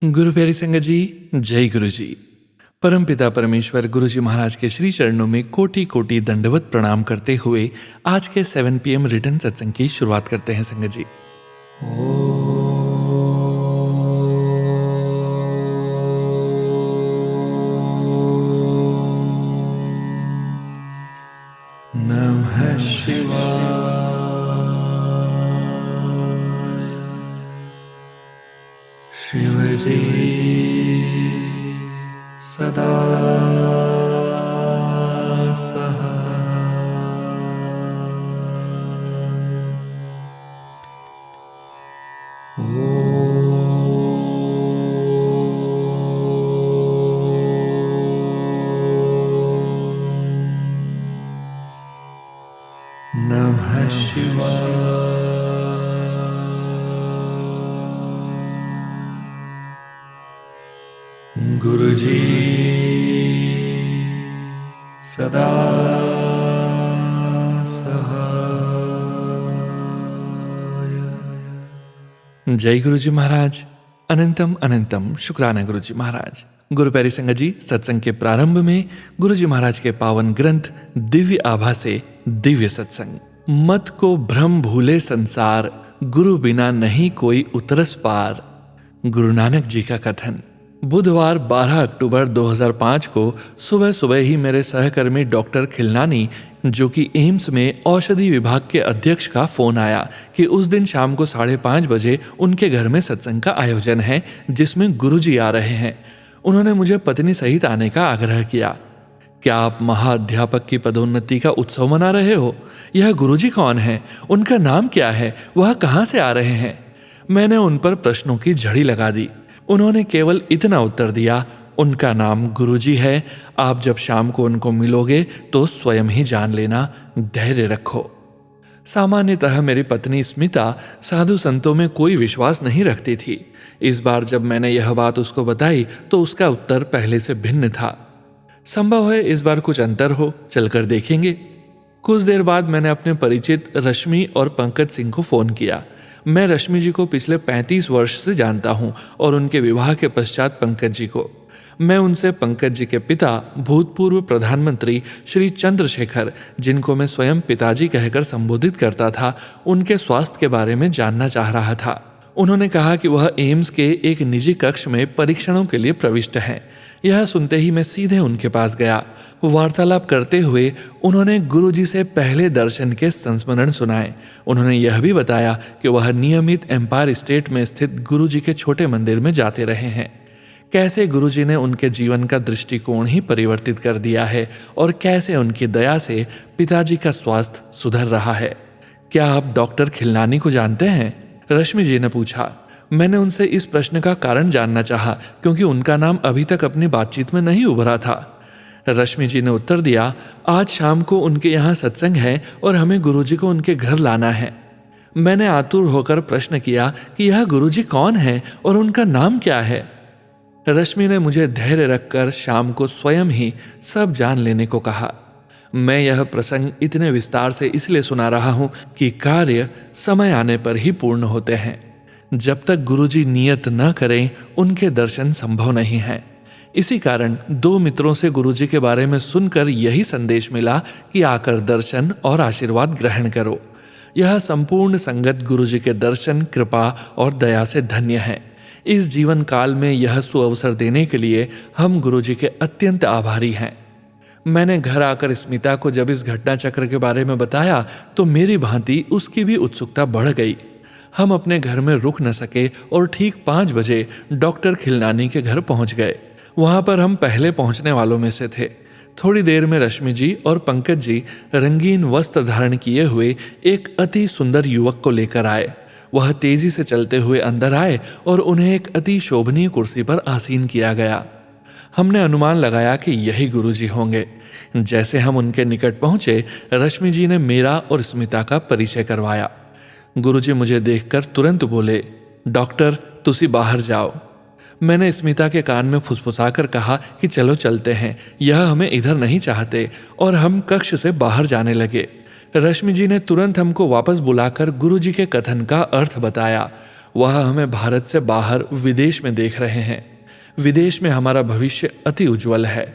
गुरु प्यारी संगत जी, जय गुरु जी। परमपिता परमेश्वर गुरु जी महाराज के श्री चरणों में कोटि कोटि दंडवत प्रणाम करते हुए आज के 7 PM रिटर्न सत्संग की शुरुआत करते हैं संगत जी। नमः शिवाय। शिव जी सदा नमः शिवाय। गुरु जी सदा सहाय। जय गुरु जी महाराज। अनंतम अनंतम शुक्राना गुरु जी महाराज। गुरु प्यारी संगत जी, सत्संग के प्रारंभ में गुरु जी महाराज के पावन ग्रंथ दिव्य आभा से दिव्य सत्संग। मत को भ्रम भूले संसार, गुरु बिना नहीं कोई उतरस पार। गुरु नानक जी का कथन। बुधवार 12 अक्टूबर 2005 को सुबह सुबह ही मेरे सहकर्मी डॉक्टर खिलनानी, जो कि एम्स में औषधि विभाग के अध्यक्ष, का फोन आया कि उस दिन शाम को 5:30 बजे उनके घर में सत्संग का आयोजन है जिसमें गुरुजी आ रहे हैं। उन्होंने मुझे पत्नी सहित आने का आग्रह किया। क्या आप महाअध्यापक की पदोन्नति का उत्सव मना रहे हो? यह गुरुजी कौन है? उनका नाम क्या है? वह कहाँ से आ रहे हैं? मैंने उन पर प्रश्नों की झड़ी लगा दी। उन्होंने केवल इतना उत्तर दिया, उनका नाम गुरुजी है। आप जब शाम को उनको मिलोगे तो स्वयं ही जान लेना, धैर्य रखो। सामान्यतः मेरी पत्नी स्मिता साधु संतों में कोई विश्वास नहीं रखती थी। इस बार जब मैंने यह बात उसको बताई तो उसका उत्तर पहले से भिन्न था। संभव है इस बार कुछ अंतर हो, चलकर देखेंगे। कुछ देर बाद मैंने अपने परिचित रश्मि और पंकज सिंह को फोन किया। मैं रश्मि जी को पिछले 35 वर्ष से जानता हूं और उनके विवाह के पश्चात पंकज जी को। मैं उनसे पंकज जी के पिता, भूतपूर्व प्रधानमंत्री श्री चंद्रशेखर, जिनको मैं स्वयं पिताजी कहकर संबोधित करता था, उनके स्वास्थ्य के बारे में जानना चाह रहा था। उन्होंने कहा कि वह एम्स के एक निजी कक्ष में परीक्षणों के लिए प्रविष्ट हैं। यह सुनते ही मैं सीधे उनके पास गया। वार्तालाप करते हुए उन्होंने गुरुजी से पहले दर्शन के संस्मरण सुनाए। उन्होंने यह भी बताया कि वह नियमित एम्पायर स्टेट में स्थित गुरुजी के छोटे मंदिर में जाते रहे हैं। कैसे गुरुजी ने उनके जीवन का दृष्टिकोण ही परिवर्तित कर दिया है और कैसे उनकी दया से पिताजी का स्वास्थ्य सुधर रहा है। क्या आप डॉक्टर खिलनानी को जानते हैं? रश्मि जी ने पूछा। मैंने उनसे इस प्रश्न का कारण जानना चाहा क्योंकि उनका नाम अभी तक अपनी बातचीत में नहीं उभरा था। रश्मि जी ने उत्तर दिया, आज शाम को उनके यहाँ सत्संग है और हमें गुरुजी को उनके घर लाना है। मैंने आतुर होकर प्रश्न किया कि यह गुरुजी कौन है और उनका नाम क्या है? रश्मि ने मुझे धैर्य रखकर शाम को स्वयं ही सब जान लेने को कहा। मैं यह प्रसंग इतने विस्तार से इसलिए सुना रहा हूं कि कार्य समय आने पर ही पूर्ण होते हैं। जब तक गुरुजी नियत न करें उनके दर्शन संभव नहीं है। इसी कारण 2 मित्रों से गुरुजी के बारे में सुनकर यही संदेश मिला कि आकर दर्शन और आशीर्वाद ग्रहण करो। यह संपूर्ण संगत गुरुजी के दर्शन, कृपा और दया से धन्य है। इस जीवन काल में यह सुअवसर देने के लिए हम गुरुजी के अत्यंत आभारी हैं। मैंने घर आकर स्मिता को जब इस घटना चक्र के बारे में बताया तो मेरी भांति उसकी भी उत्सुकता बढ़ गई। हम अपने घर में रुक न सके और ठीक 5 बजे डॉक्टर खिलनानी के घर पहुंच गए। वहां पर हम पहले पहुंचने वालों में से थे। थोड़ी देर में रश्मि जी और पंकज जी रंगीन वस्त्र धारण किए हुए एक अति सुंदर युवक को लेकर आए। वह तेजी से चलते हुए अंदर आए और उन्हें एक अति शोभनीय कुर्सी पर आसीन किया गया। हमने अनुमान लगाया कि यही गुरुजी होंगे। जैसे हम उनके निकट पहुंचे, रश्मि जी ने मेरा और स्मिता का परिचय करवाया। गुरुजी मुझे देखकर तुरंत बोले, डॉक्टर तुसी बाहर जाओ। मैंने स्मिता के कान में फुसफुसाकर कहा कि चलो चलते हैं, यह हमें इधर नहीं चाहते, और हम कक्ष से बाहर जाने लगे। रश्मि जी ने तुरंत हमको वापस बुलाकर गुरुजी के कथन का अर्थ बताया। वह हमें भारत से बाहर विदेश में देख रहे हैं। विदेश में हमारा भविष्य अति उज्जवल है।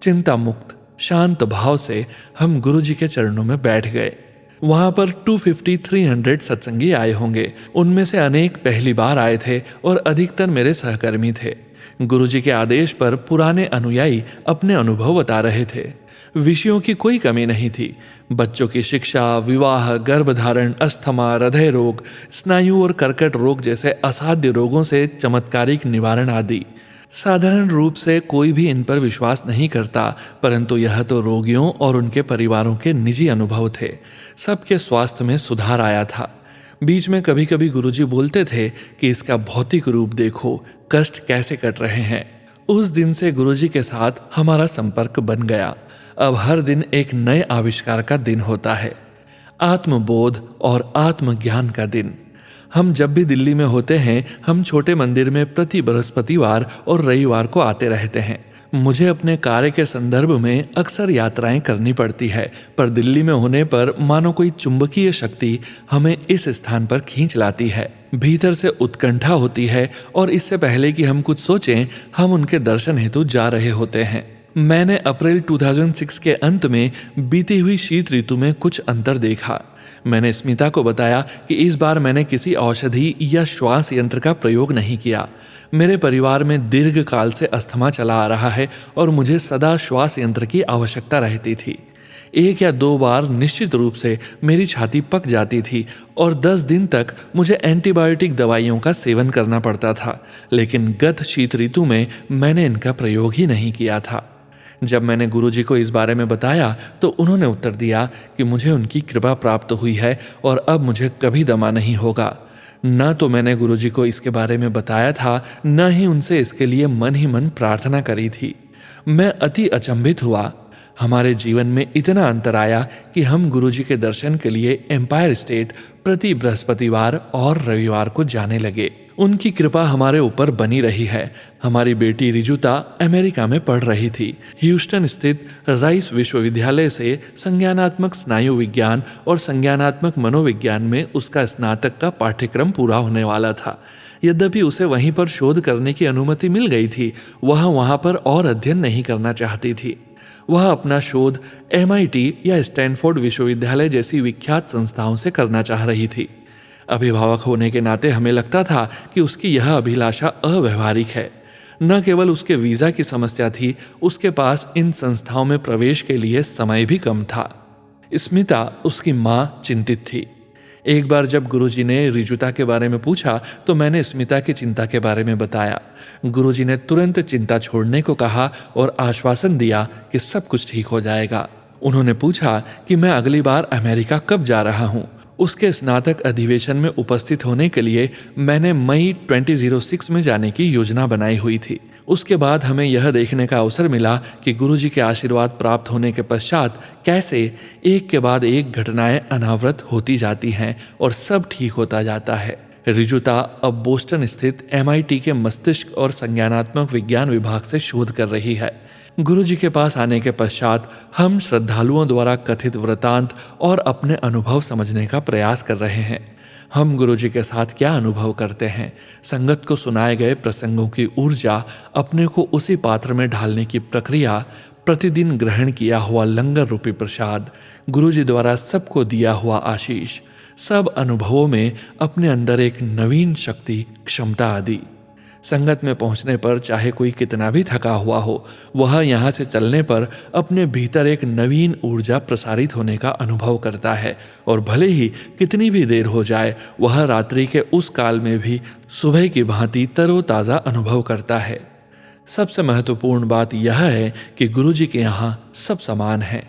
चिंता मुक्त शांत भाव से हम गुरुजी के चरणों में बैठ गए। वहां पर 250-300 सत्संगी आए होंगे। उनमें से अनेक पहली बार आए थे और अधिकतर मेरे सहकर्मी थे। गुरुजी के आदेश पर पुराने अनुयायी अपने अनुभव बता रहे थे। विषयों की कोई कमी नहीं थी। बच्चों की शिक्षा, विवाह, गर्भधारण, अस्थमा, हृदय रोग, स्नायु और कर्कट रोग जैसे असाध्य रोगों से चमत्कारिक निवारण आदि। साधारण रूप से कोई भी इन पर विश्वास नहीं करता, परंतु यह तो रोगियों और उनके परिवारों के निजी अनुभव थे। सबके स्वास्थ्य में सुधार आया था। बीच में कभी कभी गुरुजी बोलते थे कि इसका भौतिक रूप देखो, कष्ट कैसे कट रहे हैं। उस दिन से गुरुजी के साथ हमारा संपर्क बन गया। अब हर दिन एक नए आविष्कार का दिन होता है, आत्मबोध और आत्मज्ञान का दिन। हम जब भी दिल्ली में होते हैं, हम छोटे मंदिर में प्रति बृहस्पतिवार और रविवार को आते रहते हैं। मुझे अपने कार्य के संदर्भ में अक्सर यात्राएं करनी पड़ती है, पर दिल्ली में होने पर मानो कोई चुंबकीय शक्ति हमें इस स्थान पर खींच लाती है। भीतर से उत्कंठा होती है और इससे पहले कि हम कुछ सोचें, हम उनके दर्शन हेतु जा रहे होते हैं। मैंने अप्रैल 2006 के अंत में बीती हुई शीत ऋतु में कुछ अंतर देखा। मैंने स्मिता को बताया कि इस बार मैंने किसी औषधि या श्वास यंत्र का प्रयोग नहीं किया। मेरे परिवार में दीर्घ काल से अस्थमा चला आ रहा है और मुझे सदा श्वास यंत्र की आवश्यकता रहती थी। 1 या 2 बार निश्चित रूप से मेरी छाती पक जाती थी और 10 दिन तक मुझे एंटीबायोटिक दवाइयों का सेवन करना पड़ता था, लेकिन गत शीत ऋतु में मैंने इनका प्रयोग ही नहीं किया था। जब मैंने गुरुजी को इस बारे में बताया तो उन्होंने उत्तर दिया कि मुझे उनकी कृपा प्राप्त हुई है और अब मुझे कभी दमा नहीं होगा। न तो मैंने गुरुजी को इसके बारे में बताया था, न ही उनसे इसके लिए मन ही मन प्रार्थना करी थी। मैं अति अचंभित हुआ। हमारे जीवन में इतना अंतर आया कि हम गुरुजी के दर्शन के लिए एम्पायर स्टेट प्रति बृहस्पतिवार और रविवार को जाने लगे। उनकी कृपा हमारे ऊपर बनी रही है। हमारी बेटी रिजुता अमेरिका में पढ़ रही थी। ह्यूस्टन स्थित राइस विश्वविद्यालय से संज्ञानात्मक स्नायु विज्ञान और संज्ञानात्मक मनोविज्ञान में उसका स्नातक का पाठ्यक्रम पूरा होने वाला था। यद्यपि उसे वहीं पर शोध करने की अनुमति मिल गई थी, वह वहां पर और अध्ययन नहीं करना चाहती थी। वह अपना शोध MIT या स्टैनफोर्ड विश्वविद्यालय जैसी विख्यात संस्थाओं से करना चाह रही थी। अभिभावक होने के नाते हमें लगता था कि उसकी यह अभिलाषा अव्यवहारिक है। न केवल उसके वीजा की समस्या थी, उसके पास इन संस्थाओं में प्रवेश के लिए समय भी कम था। स्मिता उसकी माँ चिंतित थी। एक बार जब गुरुजी ने रिजुता के बारे में पूछा तो मैंने स्मिता की चिंता के बारे में बताया। गुरुजी ने तुरंत चिंता छोड़ने को कहा और आश्वासन दिया कि सब कुछ ठीक हो जाएगा। उन्होंने पूछा कि मैं अगली बार अमेरिका कब जा रहा हूँ। उसके स्नातक अधिवेशन में उपस्थित होने के लिए मैंने मई 2006 में जाने की योजना बनाई हुई थी। उसके बाद हमें यह देखने का अवसर मिला कि गुरुजी के आशीर्वाद प्राप्त होने के पश्चात कैसे एक के बाद एक घटनाएं अनावृत होती जाती हैं और सब ठीक होता जाता है। रिजुता अब बोस्टन स्थित MIT के मस्तिष्क और संज्ञानात्मक विज्ञान विभाग से शोध कर रही है। गुरुजी के पास आने के पश्चात हम श्रद्धालुओं द्वारा कथित वृतांत और अपने अनुभव समझने का प्रयास कर रहे हैं। हम गुरुजी के साथ क्या अनुभव करते हैं, संगत को सुनाए गए प्रसंगों की ऊर्जा, अपने को उसी पात्र में ढालने की प्रक्रिया, प्रतिदिन ग्रहण किया हुआ लंगर रूपी प्रसाद, गुरुजी द्वारा सबको दिया हुआ आशीष, सब अनुभवों में अपने अंदर एक नवीन शक्ति, क्षमता आदि। संगत में पहुंचने पर चाहे कोई कितना भी थका हुआ हो, वह यहाँ से चलने पर अपने भीतर एक नवीन ऊर्जा प्रसारित होने का अनुभव करता है और भले ही कितनी भी देर हो जाए, वह रात्रि के उस काल में भी सुबह की भांति तरोताज़ा अनुभव करता है। सबसे महत्वपूर्ण बात यह है कि गुरुजी के यहाँ सब समान है।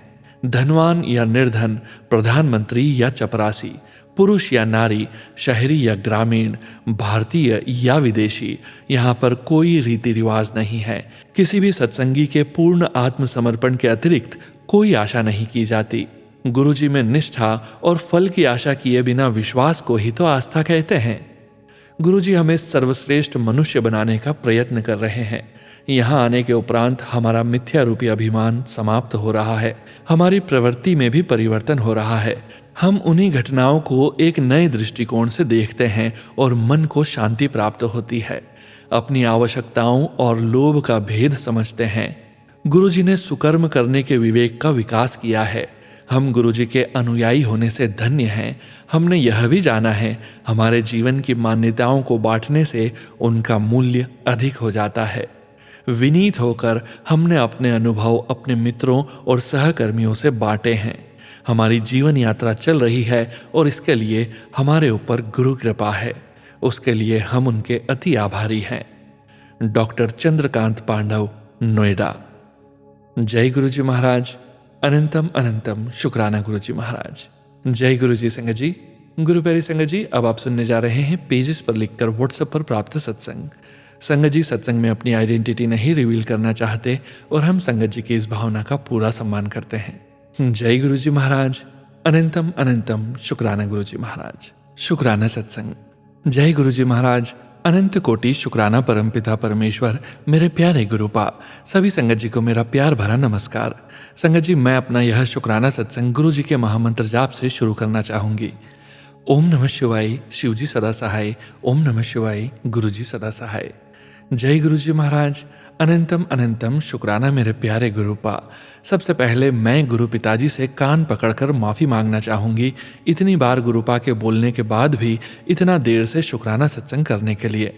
धनवान या निर्धन, प्रधानमंत्री या चपरासी, पुरुष या नारी, शहरी या ग्रामीण, भारतीय या विदेशी, यहाँ पर कोई रीति रिवाज नहीं है। किसी भी सत्संगी के पूर्ण आत्मसमर्पण के अतिरिक्त कोई आशा नहीं की जाती। गुरुजी में निष्ठा और फल की आशा किए बिना विश्वास को ही तो आस्था कहते हैं। गुरुजी हमें सर्वश्रेष्ठ मनुष्य बनाने का प्रयत्न कर रहे हैं। यहाँ आने के उपरांत हमारा मिथ्या रूपी अभिमान समाप्त हो रहा है, हमारी प्रवृत्ति में भी परिवर्तन हो रहा है। हम उन्हीं घटनाओं को एक नए दृष्टिकोण से देखते हैं और मन को शांति प्राप्त होती है। अपनी आवश्यकताओं और लोभ का भेद समझते हैं। गुरुजी ने सुकर्म करने के विवेक का विकास किया है। हम गुरुजी के अनुयायी होने से धन्य हैं। हमने यह भी जाना है, हमारे जीवन की मान्यताओं को बांटने से उनका मूल्य अधिक हो जाता है। विनीत होकर हमने अपने अनुभव अपने मित्रों और सहकर्मियों से बांटे हैं। हमारी जीवन यात्रा चल रही है और इसके लिए हमारे ऊपर गुरु कृपा है। उसके लिए हम उनके अति आभारी हैं। डॉक्टर चंद्रकांत पांडव, नोएडा। जय गुरुजी महाराज। अनंतम अनंतम शुक्राना गुरुजी महाराज। जय गुरुजी संगत जी। गुरु प्यारी संगत जी, अब आप सुनने जा रहे हैं पेजेस पर लिखकर व्हाट्सएप पर प्राप्त सत्संग। संगत जी सत्संग में अपनी आइडेंटिटी नहीं रिवील करना चाहते और हम संगत जी की इस भावना का पूरा सम्मान करते हैं। जय गुरुजी महाराज। अनंतम अनंतम शुक्राना गुरुजी महाराज। शुक्राना सत्संग। जय गुरुजी महाराज। अनंत कोटि शुक्राना परमपिता परमेश्वर, मेरे प्यारे गुरुपा। सभी संगत जी को मेरा प्यार भरा नमस्कार। संगत जी, मैं अपना यह शुक्राना सत्संग गुरु जी के महामंत्र जाप से शुरू करना चाहूंगी। ओम नमः शिवाय, शिवजी सदा सहाय। ओम नमः शिवाय, गुरुजी सदा सहाय। जय गुरुजी महाराज। अनंतम अनंतम शुक्राना मेरे प्यारे गुरुपा। सबसे पहले मैं गुरु पिताजी से कान पकड़कर माफ़ी मांगना चाहूँगी, इतनी बार गुरुपा के बोलने के बाद भी इतना देर से शुक्राना सत्संग करने के लिए।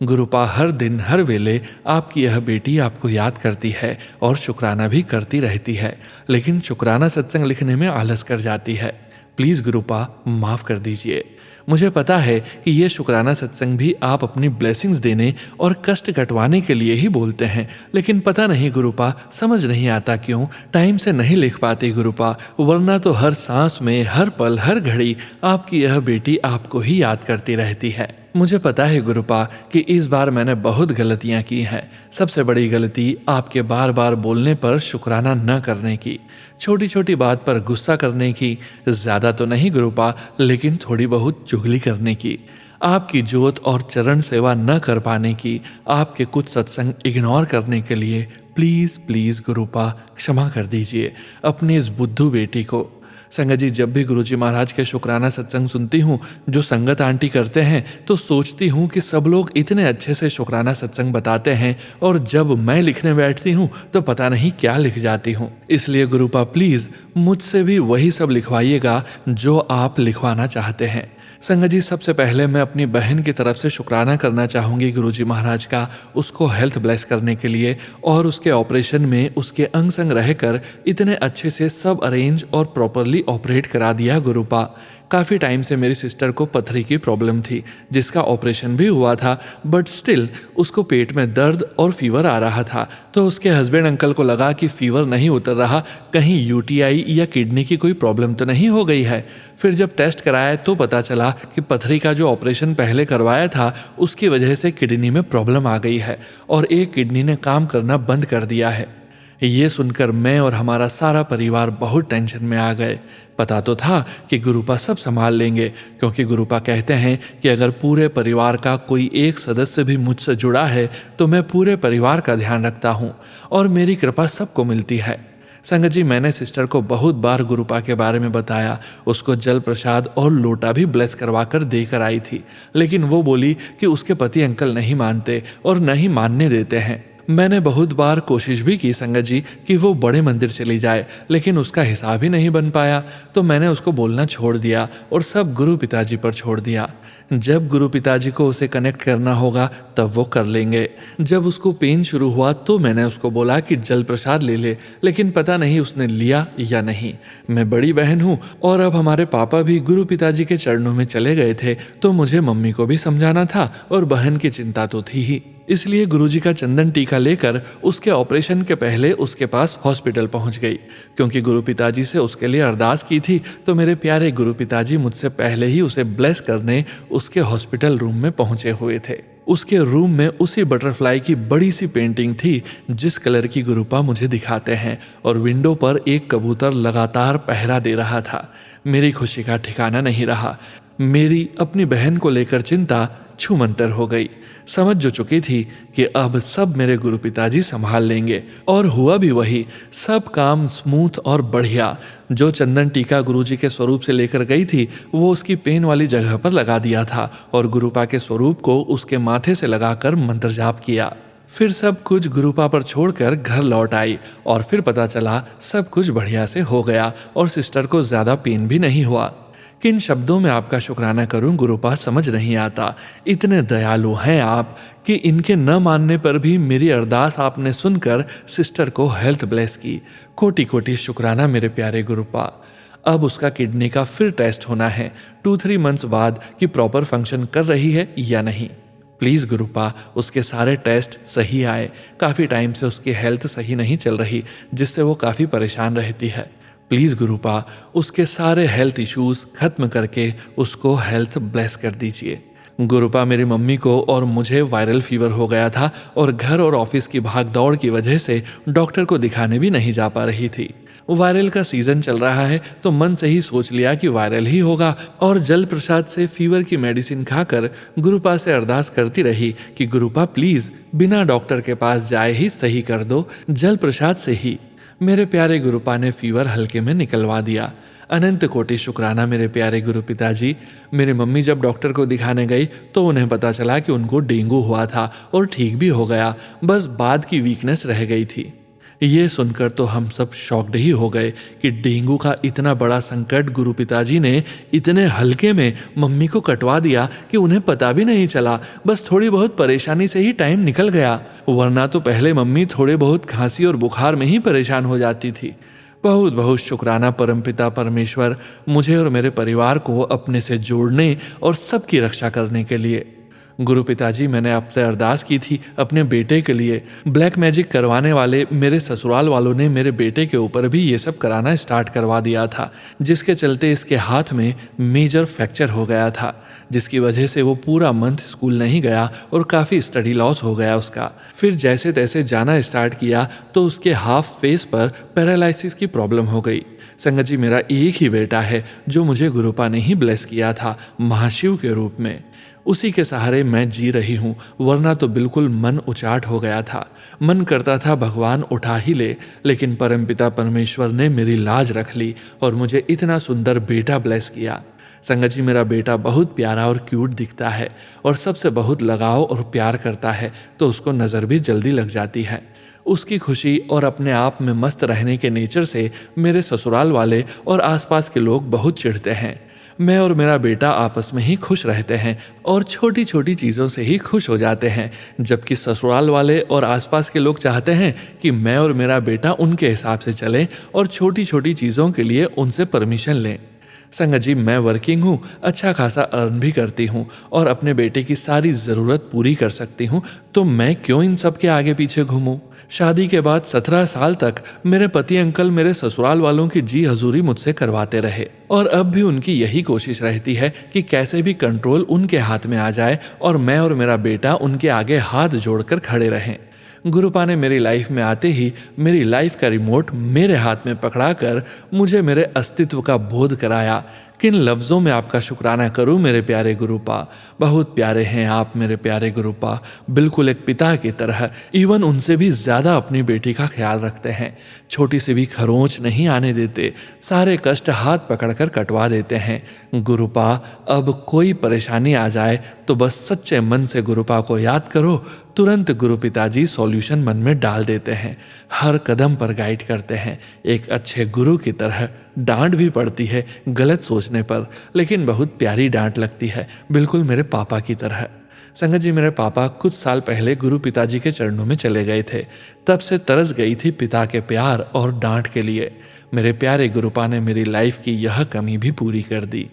गुरुपा, हर दिन हर वेले आपकी यह बेटी आपको याद करती है और शुक्राना भी करती रहती है, लेकिन शुक्राना सत्संग लिखने में आलस कर जाती है। प्लीज़ गुरुपा माफ़ कर दीजिए। मुझे पता है कि ये शुक्राना सत्संग भी आप अपनी ब्लेसिंग्स देने और कष्ट कटवाने के लिए ही बोलते हैं, लेकिन पता नहीं गुरुपा, समझ नहीं आता क्यों टाइम से नहीं लिख पाते गुरुपा, वरना तो हर सांस में हर पल हर घड़ी आपकी यह बेटी आपको ही याद करती रहती है। मुझे पता है गुरुपा कि इस बार मैंने बहुत गलतियां की हैं। सबसे बड़ी गलती आपके बार बार बोलने पर शुक्राना न करने की, छोटी छोटी बात पर गुस्सा करने की, ज़्यादा तो नहीं गुरुपा लेकिन थोड़ी बहुत चुगली करने की, आपकी जोत और चरण सेवा न कर पाने की, आपके कुछ सत्संग इग्नोर करने के लिए प्लीज़ प्लीज़ गुरुपा क्षमा कर दीजिए अपनी इस बुद्धू बेटी को। संगत जी, जब भी गुरुजी महाराज के शुक्राना सत्संग सुनती हूँ जो संगत आंटी करते हैं, तो सोचती हूँ कि सब लोग इतने अच्छे से शुक्राना सत्संग बताते हैं और जब मैं लिखने बैठती हूँ तो पता नहीं क्या लिख जाती हूँ। इसलिए गुरुपा प्लीज़ मुझसे भी वही सब लिखवाइएगा जो आप लिखवाना चाहते हैं। संगत जी, सबसे पहले मैं अपनी बहन की तरफ से शुक्राना करना चाहूँगी गुरुजी महाराज का, उसको हेल्थ ब्लेस करने के लिए और उसके ऑपरेशन में उसके अंग संग रहकर इतने अच्छे से सब अरेंज और प्रॉपरली ऑपरेट करा दिया गुरुपा। काफ़ी टाइम से मेरी सिस्टर को पथरी की प्रॉब्लम थी, जिसका ऑपरेशन भी हुआ था, बट स्टिल उसको पेट में दर्द और फीवर आ रहा था। तो उसके हस्बैंड अंकल को लगा कि फीवर नहीं उतर रहा, कहीं यूटीआई या किडनी की कोई प्रॉब्लम तो नहीं हो गई है। फिर जब टेस्ट कराया तो पता चला कि पथरी का जो ऑपरेशन पहले करवाया था उसकी वजह से किडनी में प्रॉब्लम आ गई है और एक किडनी ने काम करना बंद कर दिया है। ये सुनकर मैं और हमारा सारा परिवार बहुत टेंशन में आ गए। पता तो था कि गुरुपा सब संभाल लेंगे, क्योंकि गुरुपा कहते हैं कि अगर पूरे परिवार का कोई एक सदस्य भी मुझसे जुड़ा है तो मैं पूरे परिवार का ध्यान रखता हूँ और मेरी कृपा सबको मिलती है। संगत जी, मैंने सिस्टर को बहुत बार गुरुपा के बारे में बताया, उसको जल प्रसाद और लोटा भी ब्लेस करवा कर देकर आई थी, लेकिन वो बोली कि उसके पति अंकल नहीं मानते और नहीं मानने देते हैं। मैंने बहुत बार कोशिश भी की संगत जी कि वो बड़े मंदिर चली जाए, लेकिन उसका हिसाब ही नहीं बन पाया, तो मैंने उसको बोलना छोड़ दिया और सब गुरु पिताजी पर छोड़ दिया। जब गुरु पिताजी को उसे कनेक्ट करना होगा तब वो कर लेंगे। जब उसको पेन शुरू हुआ तो मैंने उसको बोला कि जल प्रसाद ले ले, लेकिन पता नहीं उसने लिया या नहीं। मैं बड़ी बहन हूँ और अब हमारे पापा भी गुरु पिताजी के चरणों में चले गए थे, तो मुझे मम्मी को भी समझाना था और बहन की चिंता तो थी ही। इसलिए गुरुजी का चंदन टीका लेकर उसके ऑपरेशन के पहले उसके पास हॉस्पिटल पहुंच गई, क्योंकि गुरु पिताजी से उसके लिए अरदास की थी। तो मेरे प्यारे गुरु पिताजी मुझसे पहले ही उसे ब्लेस करने उसके हॉस्पिटल रूम में पहुंचे हुए थे। उसके रूम में उसी बटरफ्लाई की बड़ी सी पेंटिंग थी जिस कलर की गुरुपा मुझे दिखाते हैं, और विंडो पर एक कबूतर लगातार पहरा दे रहा था। मेरी खुशी का ठिकाना नहीं रहा। मेरी अपनी बहन को लेकर चिंता छूमंतर हो गई। समझ जो चुकी थी कि अब सब मेरे गुरु पिताजी संभाल लेंगे, और हुआ भी वही। सब काम स्मूथ और बढ़िया। जो चंदन टीका गुरुजी के स्वरूप से लेकर गई थी वो उसकी पेन वाली जगह पर लगा दिया था और गुरुपा के स्वरूप को उसके माथे से लगाकर मंत्र जाप किया। फिर सब कुछ गुरुपा पर छोड़कर घर लौट आई और फिर पता चला सब कुछ बढ़िया से हो गया और सिस्टर को ज्यादा पेन भी नहीं हुआ। किन शब्दों में आपका शुक्राना करूं गुरुपा समझ नहीं आता। इतने दयालु हैं आप कि इनके न मानने पर भी मेरी अरदास आपने सुनकर सिस्टर को हेल्थ ब्लेस की। कोटि कोटि शुक्राना मेरे प्यारे गुरुपा। अब उसका किडनी का फिर टेस्ट होना है 2-3 मंथ्स बाद कि प्रॉपर फंक्शन कर रही है या नहीं। प्लीज़ गुरुपा उसके सारे टेस्ट सही आए। काफ़ी टाइम से उसकी हेल्थ सही नहीं चल रही जिससे वो काफ़ी परेशान रहती है। प्लीज़ गुरुपा उसके सारे हेल्थ इश्यूज खत्म करके उसको हेल्थ ब्लेस कर दीजिए। गुरुपा मेरी मम्मी को और मुझे वायरल फीवर हो गया था और घर और ऑफिस की भाग दौड़ की वजह से डॉक्टर को दिखाने भी नहीं जा पा रही थी। वायरल का सीजन चल रहा है तो मन से ही सोच लिया कि वायरल ही होगा और जल प्रसाद से फीवर की मेडिसिन खाकर गुरुपा से अरदास करती रही कि गुरुपा प्लीज बिना डॉक्टर के पास जाए ही सही कर दो, जल प्रसाद से ही। मेरे प्यारे गुरुपा ने फीवर हल्के में निकलवा दिया। अनंत कोटि शुक्राना मेरे प्यारे गुरु पिताजी। मेरी मम्मी जब डॉक्टर को दिखाने गई तो उन्हें पता चला कि उनको डेंगू हुआ था और ठीक भी हो गया, बस बाद की वीकनेस रह गई थी। ये सुनकर तो हम सब शॉक्ड ही हो गए कि डेंगू का इतना बड़ा संकट गुरु पिताजी ने इतने हल्के में मम्मी को कटवा दिया कि उन्हें पता भी नहीं चला। बस थोड़ी बहुत परेशानी से ही टाइम निकल गया, वरना तो पहले मम्मी थोड़े बहुत खांसी और बुखार में ही परेशान हो जाती थी। बहुत बहुत शुक्राना परमपिता परमेश्वर मुझे और मेरे परिवार को अपने से जोड़ने और सबकी रक्षा करने के लिए। गुरु पिताजी मैंने आपसे अरदास की थी अपने बेटे के लिए। ब्लैक मैजिक करवाने वाले मेरे ससुराल वालों ने मेरे बेटे के ऊपर भी ये सब कराना स्टार्ट करवा दिया था, जिसके चलते इसके हाथ में मेजर फ्रैक्चर हो गया था, जिसकी वजह से वो पूरा मंथ स्कूल नहीं गया और काफ़ी स्टडी लॉस हो गया उसका। फिर जैसे तैसे जाना स्टार्ट किया तो उसके हाफ फेस पर पैरालिसिस की प्रॉब्लम हो गई। संगत जी मेरा एक ही बेटा है जो मुझे गुरुपा ने ही ब्लेस किया था महाशिव के रूप में। उसी के सहारे मैं जी रही हूँ, वरना तो बिल्कुल मन उचाट हो गया था। मन करता था भगवान उठा ही ले, लेकिन परमपिता परमेश्वर ने मेरी लाज रख ली और मुझे इतना सुंदर बेटा ब्लेस किया। संगत जी मेरा बेटा बहुत प्यारा और क्यूट दिखता है और सबसे बहुत लगाव और प्यार करता है, तो उसको नज़र भी जल्दी लग जाती है। उसकी खुशी और अपने आप में मस्त रहने के नेचर से मेरे ससुराल वाले और आसपास के लोग बहुत चिढ़ते हैं। मैं और मेरा बेटा आपस में ही खुश रहते हैं और छोटी छोटी चीज़ों से ही खुश हो जाते हैं, जबकि ससुराल वाले और आसपास के लोग चाहते हैं कि मैं और मेरा बेटा उनके हिसाब से चलें और छोटी छोटी चीज़ों के लिए उनसे परमिशन लें। संगत जी मैं वर्किंग हूँ, अच्छा खासा अर्न भी करती हूँ और अपने बेटे की सारी ज़रूरत पूरी कर सकती हूँ, तो मैं क्यों इन सब के आगे पीछे घूमूं। शादी के बाद 17 साल तक मेरे पति अंकल मेरे ससुराल वालों की जी हजूरी मुझसे करवाते रहे और अब भी उनकी यही कोशिश रहती है कि कैसे भी कंट्रोल उनके हाथ में आ जाए और मैं और मेरा बेटा उनके आगे हाथ जोड़कर खड़े रहें। गुरुपा ने मेरी लाइफ में आते ही मेरी लाइफ का रिमोट मेरे हाथ में पकड़ाकर मुझे मेरे अस्तित्व का बोध कराया। किन लफ्ज़ों में आपका शुक्राना करूं मेरे प्यारे गुरुपा। बहुत प्यारे हैं आप मेरे प्यारे गुरुपा, बिल्कुल एक पिता की तरह, इवन उनसे भी ज़्यादा अपनी बेटी का ख्याल रखते हैं। छोटी सी भी खरोंच नहीं आने देते, सारे कष्ट हाथ पकड़कर कटवा देते हैं। गुरुपा अब कोई परेशानी आ जाए तो बस सच्चे मन से गुरुपा को याद करो, तुरंत गुरु पिताजी सॉल्यूशन मन में डाल देते हैं, हर कदम पर गाइड करते हैं। एक अच्छे गुरु की तरह डांट भी पड़ती है गलत सोचने पर, लेकिन बहुत प्यारी डांट लगती है, बिल्कुल मेरे पापा की तरह। संगत जी मेरे पापा कुछ साल पहले गुरु पिताजी के चरणों में चले गए थे, तब से तरस गई थी पिता के प्यार और डांट के लिए। मेरे प्यारे गुरुपा ने मेरी लाइफ की यह कमी भी पूरी कर दी।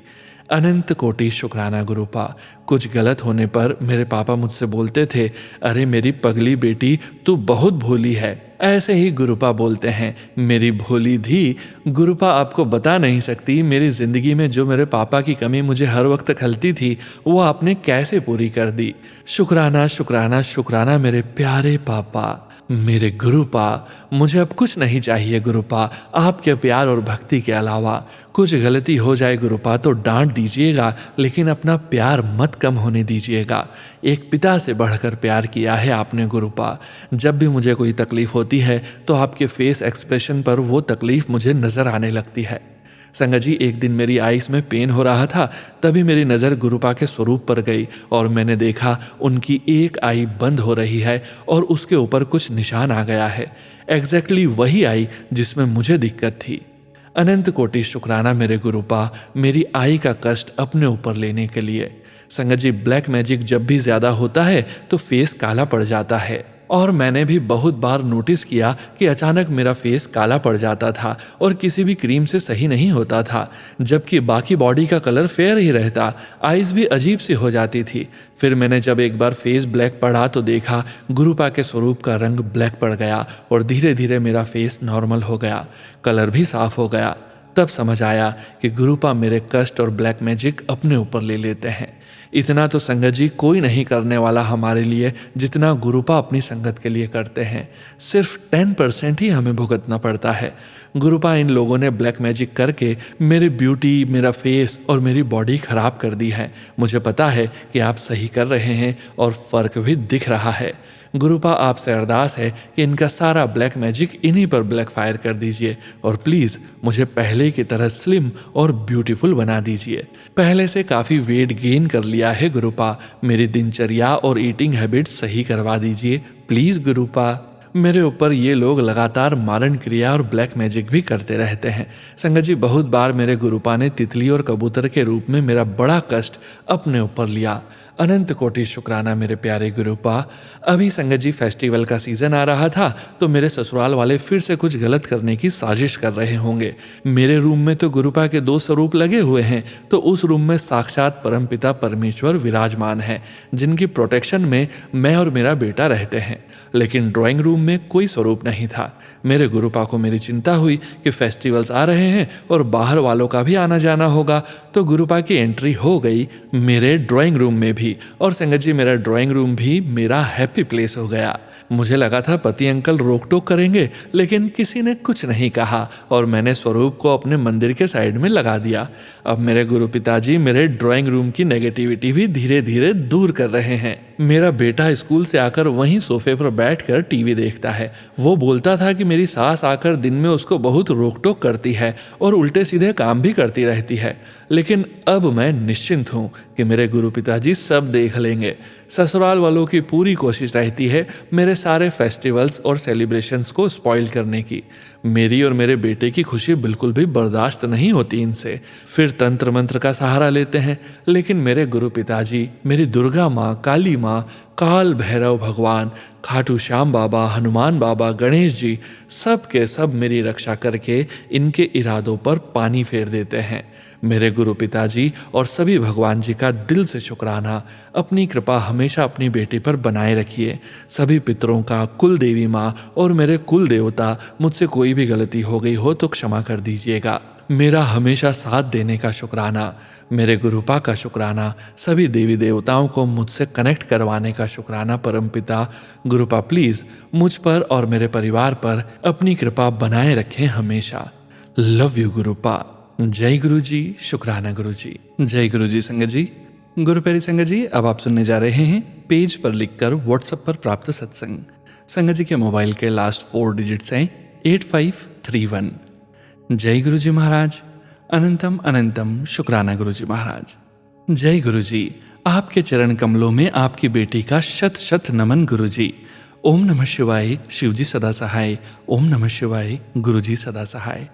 अनंत कोटि शुक्राना गुरुपा। कुछ गलत होने पर मेरे पापा मुझसे बोलते थे, अरे मेरी पगली बेटी तू बहुत भोली है। ऐसे ही गुरुपा बोलते हैं, मेरी भोली धी। गुरुपा आपको बता नहीं सकती मेरी जिंदगी में जो मेरे पापा की कमी मुझे हर वक्त खलती थी वो आपने कैसे पूरी कर दी। शुक्राना शुक्राना शुक्राना मेरे प्यारे पापा। मेरे गुरुपा, मुझे अब कुछ नहीं चाहिए गुरुपा, आपके प्यार और भक्ति के अलावा। कुछ गलती हो जाए गुरुपा तो डांट दीजिएगा, लेकिन अपना प्यार मत कम होने दीजिएगा। एक पिता से बढ़कर प्यार किया है आपने गुरुपा। जब भी मुझे कोई तकलीफ होती है तो आपके फेस एक्सप्रेशन पर वो तकलीफ मुझे नजर आने लगती है। संगत जी, एक दिन मेरी आईज में पेन हो रहा था, तभी मेरी नज़र गुरुपा के स्वरूप पर गई और मैंने देखा उनकी एक आई बंद हो रही है और उसके ऊपर कुछ निशान आ गया है। एग्जैक्टली वही आई जिसमें मुझे दिक्कत थी। अनंत कोटि शुक्राना मेरे गुरुपा, मेरी आई का कष्ट अपने ऊपर लेने के लिए। संगत जी, ब्लैक मैजिक जब भी ज़्यादा होता है तो फेस काला पड़ जाता है, और मैंने भी बहुत बार नोटिस किया कि अचानक मेरा फेस काला पड़ जाता था और किसी भी क्रीम से सही नहीं होता था, जबकि बाकी बॉडी का कलर फेयर ही रहता। आईज भी अजीब सी हो जाती थी। फिर मैंने जब एक बार फेस ब्लैक पड़ा तो देखा गुरुपा के स्वरूप का रंग ब्लैक पड़ गया और धीरे धीरे मेरा फेस नॉर्मल हो गया, कलर भी साफ हो गया। तब समझ आया कि गुरुपा मेरे कष्ट और ब्लैक मैजिक अपने ऊपर ले लेते हैं। इतना तो संगत जी कोई नहीं करने वाला हमारे लिए जितना गुरुपा अपनी संगत के लिए करते हैं। सिर्फ 10% ही हमें भुगतना पड़ता है। गुरुपा इन लोगों ने ब्लैक मैजिक करके मेरी ब्यूटी, मेरा फेस और मेरी बॉडी खराब कर दी है। मुझे पता है कि आप सही कर रहे हैं और फर्क भी दिख रहा है। गुरुपा, आपसे अरदास है कि इनका सारा ब्लैक मैजिक इन्हीं पर ब्लैक फायर कर दीजिए और प्लीज़ मुझे पहले की तरह स्लिम और ब्यूटीफुल बना दीजिए। पहले से काफ़ी वेट गेन कर लिया है गुरुपा, मेरी दिनचर्या और ईटिंग हैबिट सही करवा दीजिए प्लीज़ गुरुपा। मेरे ऊपर ये लोग लगातार मारण क्रिया और ब्लैक मैजिक भी करते रहते हैं। संगत जी, बहुत बार मेरे गुरुपा ने तितली और कबूतर के रूप में मेरा बड़ा कष्ट अपने ऊपर लिया। अनंत कोटि शुक्राना मेरे प्यारे गुरुपा। अभी संगत जी फेस्टिवल का सीजन आ रहा था तो मेरे ससुराल वाले फिर से कुछ गलत करने की साजिश कर रहे होंगे। मेरे रूम में तो गुरुपा के 2 स्वरूप लगे हुए हैं, तो उस रूम में साक्षात परमपिता परमेश्वर विराजमान है, जिनकी प्रोटेक्शन में मैं और मेरा बेटा रहते हैं। लेकिन ड्राइंग रूम में कोई स्वरूप नहीं था। मेरे गुरुपा को मेरी चिंता हुई कि फेस्टिवल्स आ रहे हैं और बाहर वालों का भी आना जाना होगा, तो गुरुपा की एंट्री हो गई मेरे ड्राइंग रूम में भी। और संगत जी, मेरा ड्राइंग रूम भी मेरा हैप्पी प्लेस हो गया। मुझे लगा था पति अंकल रोक टोक करेंगे, लेकिन किसी ने कुछ नहीं कहा और मैंने स्वरूप को अपने मंदिर के साइड में लगा दिया। अब मेरे गुरु पिताजी मेरे ड्राइंग रूम की नेगेटिविटी भी धीरे धीरे दूर कर रहे हैं। मेरा बेटा स्कूल से आकर वहीं सोफे पर बैठकर टीवी देखता है। वो बोलता था कि मेरी सास आकर दिन में उसको बहुत रोक टोक करती है और उल्टे सीधे काम भी करती रहती है, लेकिन अब मैं निश्चिंत हूँ कि मेरे गुरु पिताजी सब देख लेंगे। ससुराल वालों की पूरी कोशिश रहती है मेरे सारे फेस्टिवल्स और सेलिब्रेशंस को स्पॉइल करने की। मेरी और मेरे बेटे की खुशी बिल्कुल भी बर्दाश्त नहीं होती इनसे। फिर तंत्र मंत्र का सहारा लेते हैं, लेकिन मेरे गुरु पिताजी, मेरी दुर्गा माँ, काली माँ, काल भैरव भगवान, खाटू श्याम बाबा, हनुमान बाबा, गणेश जी, सब के सब मेरी रक्षा करके इनके इरादों पर पानी फेर देते हैं। मेरे गुरु पिताजी और सभी भगवान जी का दिल से शुक्राना। अपनी कृपा हमेशा अपनी बेटी पर बनाए रखिए। सभी पितरों का, कुल देवी माँ और मेरे कुल देवता, मुझसे कोई भी गलती हो गई हो तो क्षमा कर दीजिएगा। मेरा हमेशा साथ देने का शुक्राना। मेरे गुरुपा का शुक्राना। सभी देवी देवताओं को मुझसे कनेक्ट करवाने का शुक्राना। परमपिता गुरुपा, प्लीज़ मुझ पर और मेरे परिवार पर अपनी कृपा बनाए रखें हमेशा। Love you गुरुपा। जय गुरु जी। शुक्राना गुरु जी। जय गुरु जी। संगत जी, गुरु प्यारी संगत जी, अब आप सुनने जा रहे हैं पेज पर लिखकर व्हाट्सएप पर प्राप्त सत्संग। संगत जी के मोबाइल के लास्ट 4 डिजिट्स हैं 8531। जय गुरु जी महाराज। अनंतम अनंतम शुक्राना गुरु जी महाराज। जय गुरु जी। आपके चरण कमलों में आपकी बेटी का शत शत नमन गुरु जी। ओम नमः शिवाय। शिव जी सदा सहाय। ओम नमः शिवाय। गुरु जी सदा सहाय।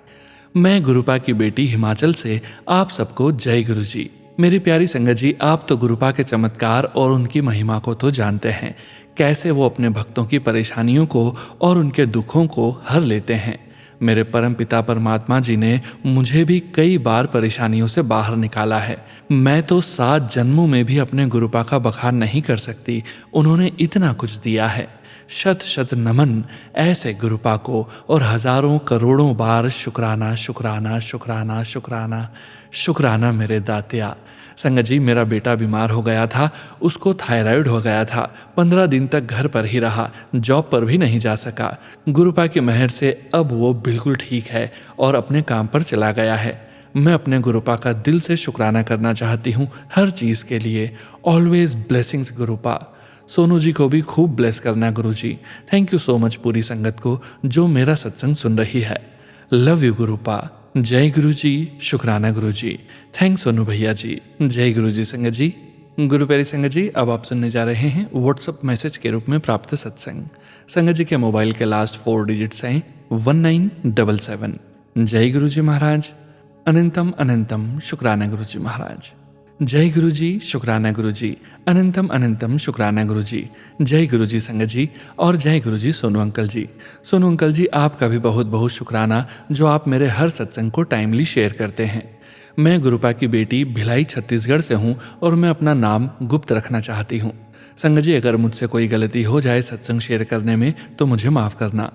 मैं गुरुपा की बेटी हिमाचल से आप सबको जय गुरु जी। मेरी प्यारी संगत जी, आप तो गुरुपा के चमत्कार और उनकी महिमा को तो जानते हैं, कैसे वो अपने भक्तों की परेशानियों को और उनके दुखों को हर लेते हैं। मेरे परम पिता परमात्मा जी ने मुझे भी कई बार परेशानियों से बाहर निकाला है। मैं तो 7 जन्मों में भी अपने गुरुपा का बखान नहीं कर सकती, उन्होंने इतना कुछ दिया है। शत शत नमन ऐसे गुरुपा को और हजारों करोड़ों बार शुक्राना शुक्राना शुक्राना शुक्राना शुक्राना मेरे दातिया। संगत जी, मेरा बेटा बीमार हो गया था, उसको थायराइड हो गया था। 15 दिन तक घर पर ही रहा, जॉब पर भी नहीं जा सका। गुरुपा की मेहर से अब वो बिल्कुल ठीक है और अपने काम पर चला गया है। मैं अपने गुरुपा का दिल से शुक्राना करना चाहती हूँ हर चीज़ के लिए। Always blessings गुरुपा। सोनू जी को भी खूब ब्लेस करना गुरुजी। थैंक यू सो मच पूरी संगत को जो मेरा सत्संग सुन रही है। Love you गुरुपा। जय गुरु जी। शुक्राना गुरु जी। थैंक्स सोनू भैया जी। जय गुरु जी संगत जी। गुरु प्यारी संगत जी, अब आप सुनने जा रहे हैं व्हाट्सएप मैसेज के रूप में प्राप्त सत्संग। संगत जी के मोबाइल के लास्ट 4 डिजिट्स हैं 1977। जय गुरु जी महाराज। अनंतम अनंतम शुक्राना गुरु जी महाराज। जय गुरु जी। शुक्राना गुरु जी। अनंतम अनंतम शुक्राना गुरु जी। जय गुरु जी संगत जी और जय गुरु जी सोनू अंकल जी। सोनू अंकल जी, आपका भी बहुत बहुत शुक्राना जो आप मेरे हर सत्संग को टाइमली शेयर करते हैं। मैं गुरुपा की बेटी भिलाई छत्तीसगढ़ से हूँ और मैं अपना नाम गुप्त रखना चाहती हूँ। संगत जी, अगर मुझसे कोई गलती हो जाए सत्संग शेयर करने में तो मुझे माफ़ करना।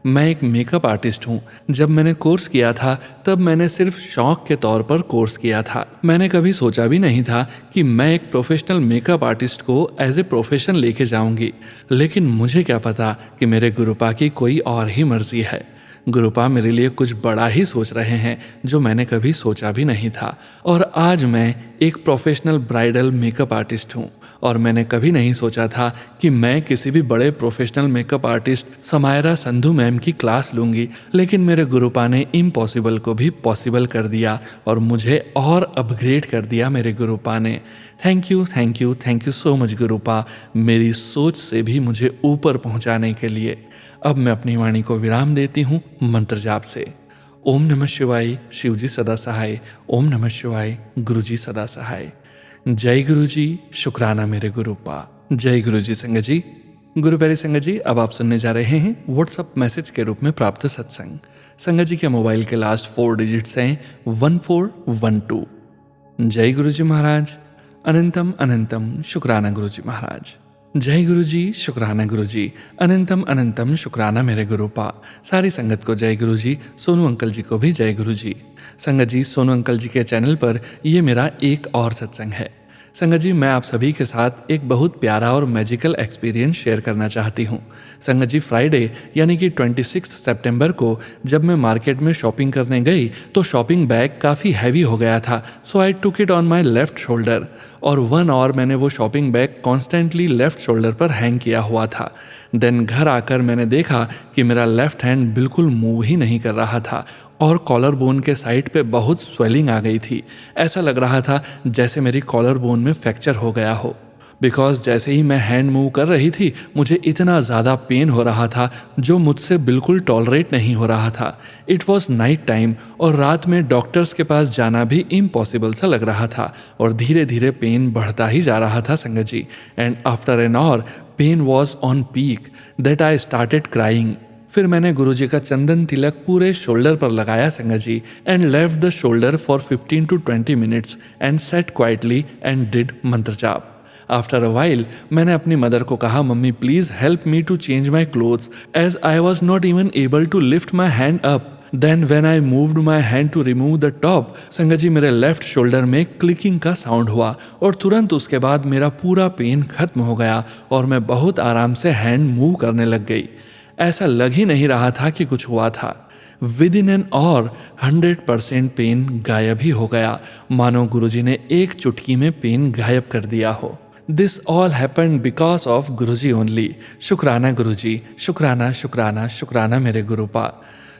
मैं एक मेकअप आर्टिस्ट हूँ। जब मैंने कोर्स किया था तब मैंने सिर्फ शौक के तौर पर कोर्स किया था। मैंने कभी सोचा भी नहीं था कि मैं एक प्रोफेशनल मेकअप आर्टिस्ट को एज ए प्रोफेशन लेके जाऊंगी। लेकिन मुझे क्या पता कि मेरे गुरुपा की कोई और ही मर्जी है। गुरुपा मेरे लिए कुछ बड़ा ही सोच रहे हैं जो मैंने कभी सोचा भी नहीं था। और आज मैं एक प्रोफेशनल ब्राइडल मेकअप आर्टिस्ट हूँ और मैंने कभी नहीं सोचा था कि मैं किसी भी बड़े professional makeup artist Samaira Sandhu ma'am की क्लास लूंगी। लेकिन मेरे गुरुपा ने इम्पॉसिबल को भी पॉसिबल कर दिया और मुझे और अपग्रेड कर दिया मेरे गुरुपा ने। Thank you thank you thank you so much गुरुपा, मेरी सोच से भी मुझे ऊपर पहुंचाने के लिए। अब मैं अपनी वाणी को विराम देती हूँ मंत्र जाप से। ओम नमः शिवाय। शिवजी सदा सहाय। ओम नमः शिवाय। गुरुजी सदा सहाय। जय गुरु जी। शुक्राना मेरे गुरुपा। जय गुरु जी संगत जी। गुरु प्यारी संगत जी, अब आप सुनने जा रहे हैं व्हाट्सएप मैसेज के रूप में प्राप्त सत्संग। संगत जी के मोबाइल के लास्ट 4 डिजिट्स हैं 1412। जय गुरु जी महाराज। अनंतम अनंतम शुक्राना गुरु जी महाराज। जय गुरु जी। शुक्राना गुरु जी। अनंतम अनंतम शुक्राना मेरे गुरुपा। सारी संगत को जय गुरु जी। सोनू अंकल जी को भी जय गुरु जी। संगत जी, सोनू अंकल जी के चैनल पर ये मेरा एक और सत्संग है। संगत जी, मैं आप सभी के साथ एक बहुत प्यारा और मैजिकल एक्सपीरियंस शेयर करना चाहती हूँ। संगत जी, फ्राइडे यानी कि 26 सितंबर को जब मैं मार्केट में शॉपिंग करने गई तो शॉपिंग बैग काफ़ी हैवी हो गया था। So I took it on my left shoulder और 1 आवर मैंने वो shopping bag constantly left shoulder पर हैंग किया हुआ था। देन घर आकर मैंने देखा कि मेरा लेफ्ट हैंड बिल्कुल मूव ही नहीं कर रहा था और कॉलर बोन के साइड पे बहुत स्वेलिंग आ गई थी। ऐसा लग रहा था जैसे मेरी कॉलर बोन में फ्रैक्चर हो गया हो। बिकॉज जैसे ही मैं हैंड मूव कर रही थी मुझे इतना ज़्यादा पेन हो रहा था जो मुझसे बिल्कुल टॉलरेट नहीं हो रहा था। इट वॉज नाइट टाइम और रात में डॉक्टर्स के पास जाना भी इम्पॉसिबल सा लग रहा था और धीरे धीरे पेन बढ़ता ही जा रहा था संगत जी। And after an hour pain was on peak that I started crying. फिर मैंने गुरुजी का चंदन तिलक पूरे शोल्डर पर लगाया संगत जी and left the shoulder for 15 to 20 minutes and sat quietly and did mantra jaap. After a while मैंने अपनी मदर को कहा, mummy please help me to change my clothes as I was not even able to lift my hand up. Then when I moved my hand to remove the top, Sangat ji मेरे left shoulder में clicking का sound हुआ और तुरंत उसके बाद मेरा पूरा पेन खत्म हो गया और मैं बहुत आराम से हैंड मूव करने लग गई। ऐसा लग ही नहीं रहा था कि कुछ हुआ था। Within an hour 100% pain गायब ही हो गया, मानो गुरुजी ने एक चुटकी में पेन गायब कर दिया हो। This all happened because of Guruji only. शुक्राना गुरुजी। शुक्राना शुक्राना शुक्राना मेरे गुरुपा।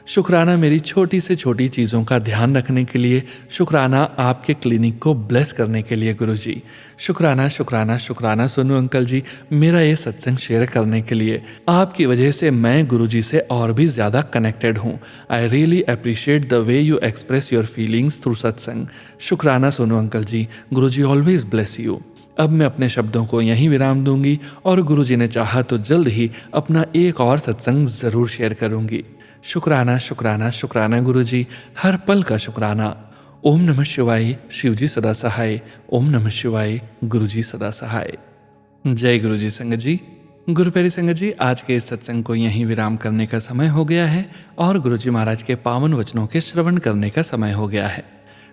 शुक्राना मेरी छोटी से छोटी चीज़ों का ध्यान रखने के लिए। शुक्राना आपके क्लिनिक को ब्लेस करने के लिए गुरुजी। शुक्राना शुक्राना शुक्राना सोनू अंकल जी मेरा ये सत्संग शेयर करने के लिए। आपकी वजह से मैं गुरुजी से और भी ज़्यादा कनेक्टेड हूँ। I really appreciate the way you express your feelings through satsang. शुक्राना Sonu uncle ji. Guruji always bless you. अब मैं अपने शब्दों को यहीं विराम दूंगी और गुरुजी ने चाहा तो जल्द ही अपना एक और सत्संग ज़रूर शेयर करूंगी। शुक्राना शुक्राना शुक्राना गुरुजी, हर पल का शुक्राना। ओम नमः शिवाय। शिवजी सदा सहाय। ओम नमः शिवाय। गुरुजी सदा सहाय। जय गुरुजी संगत जी। गुरु प्यारी संगत जी, आज के इस सत्संग को यहीं विराम करने का समय हो गया है और गुरुजी महाराज के पावन वचनों के श्रवण करने का समय हो गया है।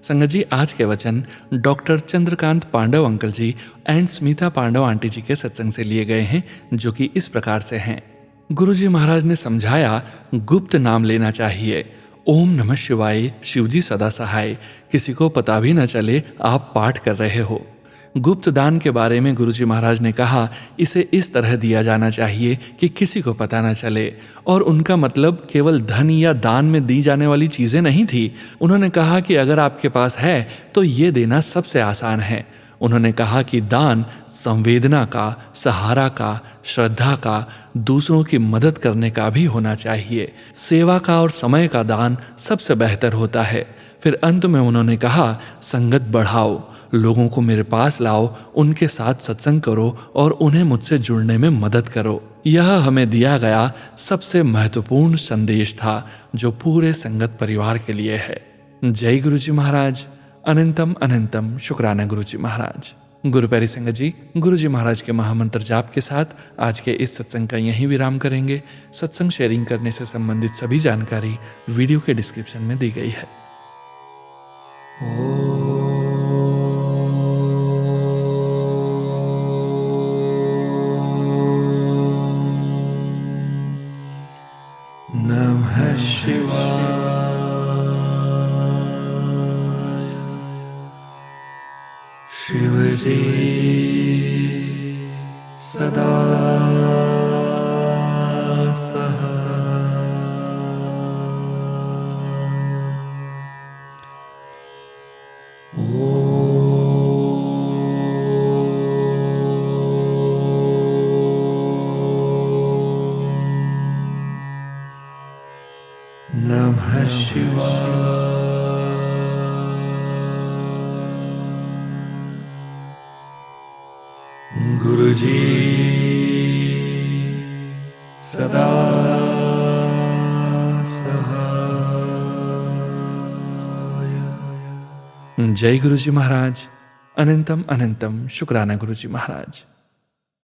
संगत जी, आज के वचन doctor Chandrakant Pandav uncle ji and Smita Pandav aunty ji के सत्संग से लिए गए हैं, जो कि इस प्रकार से हैं। गुरुजी महाराज ने समझाया, गुप्त नाम लेना चाहिए। ओम नमः शिवाय, शिवजी सदा सहाय। किसी को पता भी न चले आप पाठ कर रहे हो। गुप्त दान के बारे में गुरुजी महाराज ने कहा, इसे इस तरह दिया जाना चाहिए कि किसी को पता न चले। और उनका मतलब केवल धन या दान में दी जाने वाली चीजें नहीं थी। उन्होंने कहा कि अगर आपके पास है तो ये देना सबसे आसान है। उन्होंने कहा कि दान संवेदना का, सहारा का, श्रद्धा का, दूसरों की मदद करने का भी होना चाहिए। सेवा का और समय का दान सबसे बेहतर होता है। फिर अंत में उन्होंने कहा, संगत बढ़ाओ, लोगों को मेरे पास लाओ, उनके साथ सत्संग करो और उन्हें मुझसे जुड़ने में मदद करो। यह हमें दिया गया सबसे महत्वपूर्ण संदेश था, जो पूरे संगत परिवार के लिए है। जय गुरुजी महाराज। अनंतम अनंतम शुक्राना गुरुजी महाराज। गुरु प्यारी संगत जी, गुरुजी महाराज के महामंत्र जाप के साथ आज के इस सत्संग का यहीं विराम करेंगे। सत्संग शेयरिंग करने से संबंधित सभी जानकारी वीडियो के डिस्क्रिप्शन में दी गई है। नमः शिवाय। शिवजी सदा सहाय। नमः शिवाय। गुरुजी सदा सहाय। जय गुरुजी महाराज। अनंतम अनंतम शुक्राना गुरुजी महाराज।